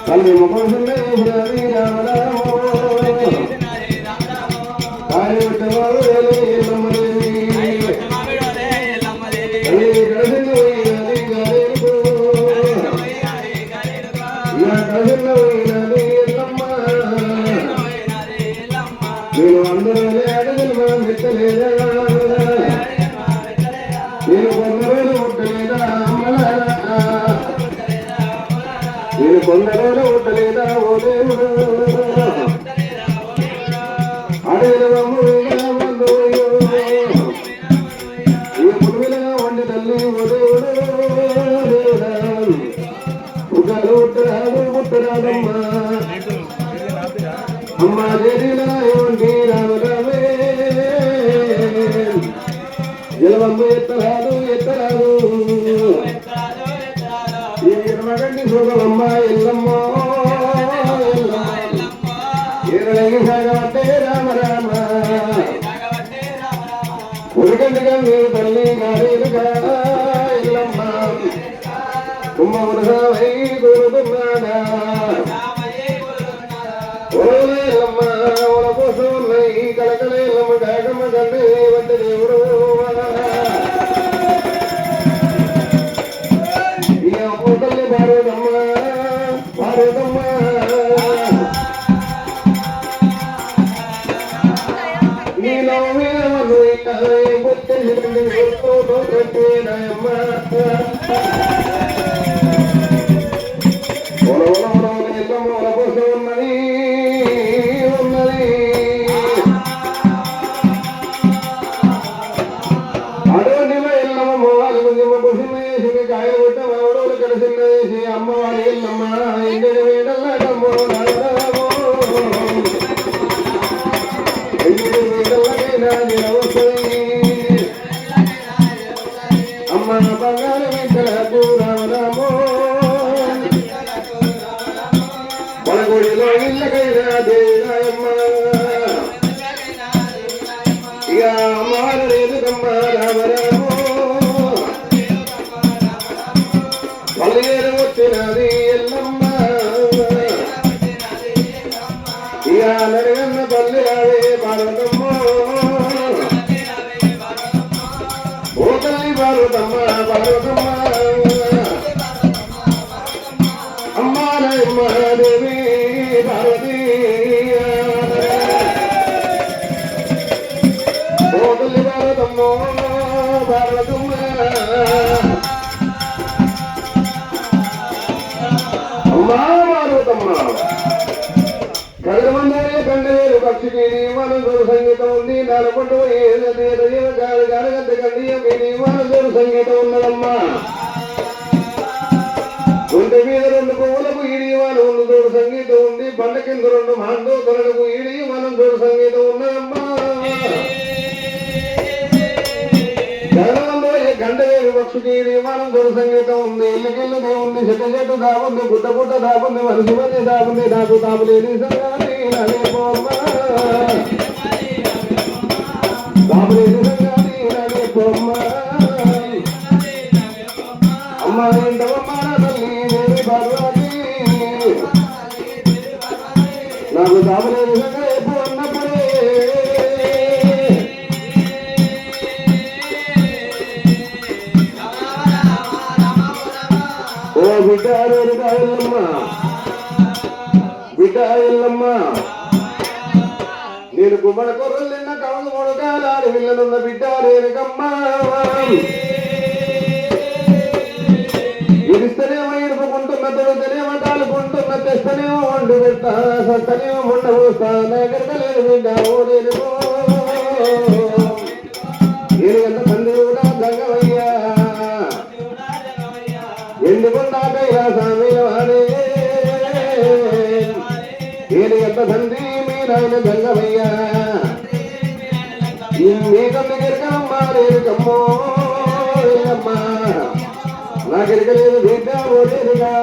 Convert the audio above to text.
తల్లి ముఖం రామ రామో కార్యవట్టవాడు నేను అందరూ అడగలు మెత్తలేదా నేను కొందరు ముట్టలేదా నేను కొందరు ముట్టలేదా ఓ దేవుడు అడగలు పురువిలా వండి తల్లి ఓ దేవుడు ఉగాలు ముట్టరాదు ముట్టరాదమ్మా అమ్మ జరిగినాయండి రామరామే జలవమ్మ ఎత్తరాదు ఎత్తరాదు ఈ ఇరవగండి శోభమమ్మ ఎల్లమ్మ ఇరవై సాగవట్టే రామ రామ ఉరకండిగా మీరు తల్లి గారేలుగా ఎల్లమ్మ కుమ్మ ఉరసావై కోరుతున్నాడా ఓలమ్మ ఓల కోసం కలకలేలమ్మ కాకమ్మ తండ్రి వంటి దేవుడు తల్లి భారతమ్మ భారతమ్మ నీలో అమ్మవారి ఎల్లమ్మ ఇంటి వేడల్లమ్మో ఇంటి వేడల్లకైనా నిలవస్తాయి అమ్మ బంగారు వెంకటకు రామరామో వనగుడిలో ఇళ్ళకైనా దేవాయమ్మ ఇక అమ్మవారు రేదుకమ్మ రామరామో పల్లియేరు వచ్చినది ఎల్లమ్మ ఇక నడిగన్న పల్లి రావే భారతమ్మ ఓ తల్లి భారతమ్మ భారతమ్మ అమ్మారమ్మ దేవి భారతీ ఓ తల్లి భారతమ్మ భారతమ్మ కలమందరే కండవేరు పక్షికి మనసూరు సంగీతం ఉంది నలపండు గనగంత కండియకి మనసూరు సంగీతం ఉన్నదమ్మా గుండె మీద రెండు పువ్వులకు ఈడి మనసూరు సంగీతం ఉంది బండ కింద రెండు మాండోతలకు ఈడి మనసూరు సంగీతం ఉన్నదమ్మా గండవేరు పక్షుకి మనసూరు సంగీతం ఉంది ఇళ్ళకిల్లు దేవుంది చెట్టు చెట్టు దాపుంది గుట్ట గుట్ట దాపుంది మనసు మధ్య దాపుంది నాకు తాపులేని సంగాని నడే పోమ్మ తాపులేని సంగాని నడే పోమ్మ అమ్మ ఇంటవమ్మ తల్లి దేవి పార్వతి నాకు తాపులేని సంగా ఎప్పుడు ఉన్నప్పుడే బిడ్డ ఎల్లమ్మ బిడ్డ ఎల్లమ్మ నేను గుమ్మడ కొర్రలు నిన్న కవలు మొడగాలి విల్లనున్న బిడ్డ రేణుకమ్మ ఇడిస్తేనేమో ఇడుపుకుంటున్న తొడుతనేమో కాలుకుంటున్న తెస్తనేమో వండు పెడతా సస్తనేమో ముండ పోస్తా నాగరకలేదు బిడ్డ ఓ రేణుకో ఎంత మంది కూడా గంగవయ్యా ఎందుకున్నాకయ్యా స్వామివాడే నేను ఎంత తండ్రి మీరాయన గంగవయ్యా మీకు దగ్గరకమ్మా రేణుకమ్మో నాకెరకలేదు బిడ్డ ఓ రేణుగా